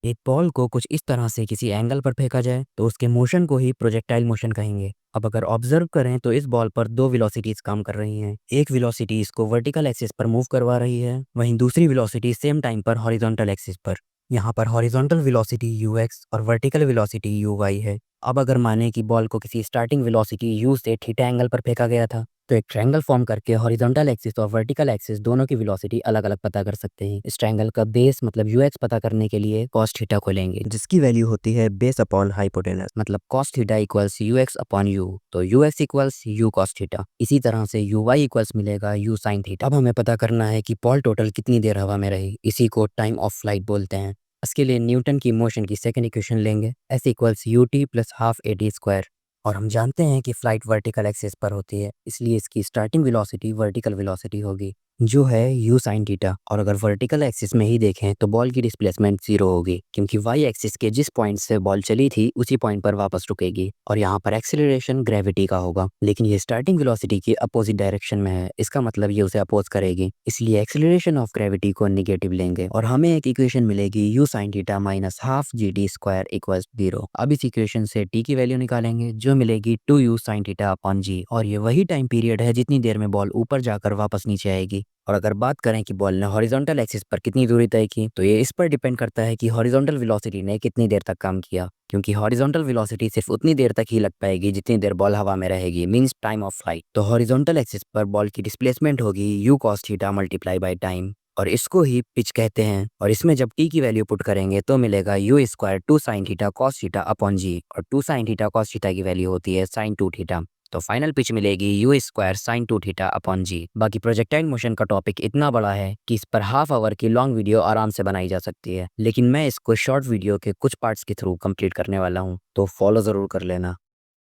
एक बॉल को कुछ इस तरह से किसी एंगल पर फेंका जाए तो उसके मोशन को ही प्रोजेक्टाइल मोशन कहेंगे। अब अगर ऑब्जर्व करें तो इस बॉल पर दो वेलोसिटीज काम कर रही हैं। एक वेलोसिटी इसको वर्टिकल एक्सिस पर मूव करवा रही है, वहीं दूसरी वेलोसिटी सेम टाइम पर हॉरिजॉन्टल एक्सिस पर। यहाँ पर हॉरिजॉन्टल वेलोसिटी ux और वर्टिकल वेलोसिटी uy है। अब अगर माने कि बॉल को किसी स्टार्टिंग वेलोसिटी u से थीटा एंगल पर फेंका गया था, तो एक ट्रायंगल फॉर्म करके हॉरिजॉन्टल एक्सिस और वर्टिकल एक्सिस दोनों की वेलोसिटी अलग-अलग पता कर सकते हैं। इस ट्रायंगल का बेस मतलब ux पता करने के लिए cos थीटा को लेंगे, जिसकी वैल्यू होती है बेस अपॉन हाइपोटेनस, मतलब cos theta equals ux upon u, तो ux equals u cos theta. इसी तरह से uy इक्वल्स मिलेगा u sin थीटा। अब हमें पता करना है कि बॉल टोटल कितनी देर हवा में रही, इसी को टाइम ऑफ फ्लाइट बोलते हैं। इसके लिए न्यूटन की मोशन की सेकंड इक्वेशन लेंगे, s equals ut plus half A T square. और हम जानते हैं कि फ्लाइट वर्टिकल एक्सिस पर होती है, इसलिए इसकी स्टार्टिंग वेलोसिटी वर्टिकल वेलोसिटी होगी जो है u sin थीटा। और अगर वर्टिकल एक्सिस में ही देखें तो बॉल की डिस्प्लेसमेंट 0 होगी, क्योंकि y एक्सिस के जिस पॉइंट से बॉल चली थी उसी पॉइंट पर वापस रुकेगी। और यहाँ पर एक्सेलरेशन ग्रेविटी का होगा, लेकिन ये स्टार्टिंग वेलोसिटी के अपोजिट डायरेक्शन में है, इसका मतलब ये उसे अपोज करेगी, इसलिए एक्सेलरेशन ऑफ ग्रेविटी को निगेटिव लेंगे और हमें एक इक्वेशन मिलेगी u sin theta minus half G T square equals 0। अब इस इक्वेशन से t की वैल्यू निकालेंगे जो मिलेगी 2u sin theta upon g, और ये वही टाइम पीरियड है जितनी देर में बॉल ऊपर जाकर वापस नीचे आएगी। और अगर बात करें कि बॉल ने हॉरिजॉन्टल एक्सिस पर कितनी दूरी तय की, तो ये इस पर डिपेंड करता है कि हॉरिजॉन्टल वेलोसिटी ने कितनी देर तक काम किया, क्योंकि हॉरिजॉन्टल वेलोसिटी सिर्फ उतनी देर तक ही लग पाएगी जितनी देर बॉल हवा में रहेगी, मींस टाइम ऑफ फ्लाइट। तो हॉरिजॉन्टल एक्सिस पर बॉल की डिस्प्लेसमेंट होगी u cos theta multiply by time, और इसको ही पिच कहते हैं। और इसमें जब t की वैल्यू पुट करेंगे तो मिलेगा u square 2 sin theta cos theta upon g, और 2 sin थीटा cos थीटा की वैल्यू होती है sin 2 थीटा। तो फाइनल पिच मिलेगी u square sin 2 theta upon g। बाकी प्रोजेक्टाइल मोशन का टॉपिक इतना बड़ा है कि इस पर हाफ आवर की लॉन्ग वीडियो आराम से बनाई जा सकती है, लेकिन मैं इसको शॉर्ट वीडियो के कुछ पार्ट्स के थ्रू कंप्लीट करने वाला हूँ, तो फॉलो जरूर कर लेना।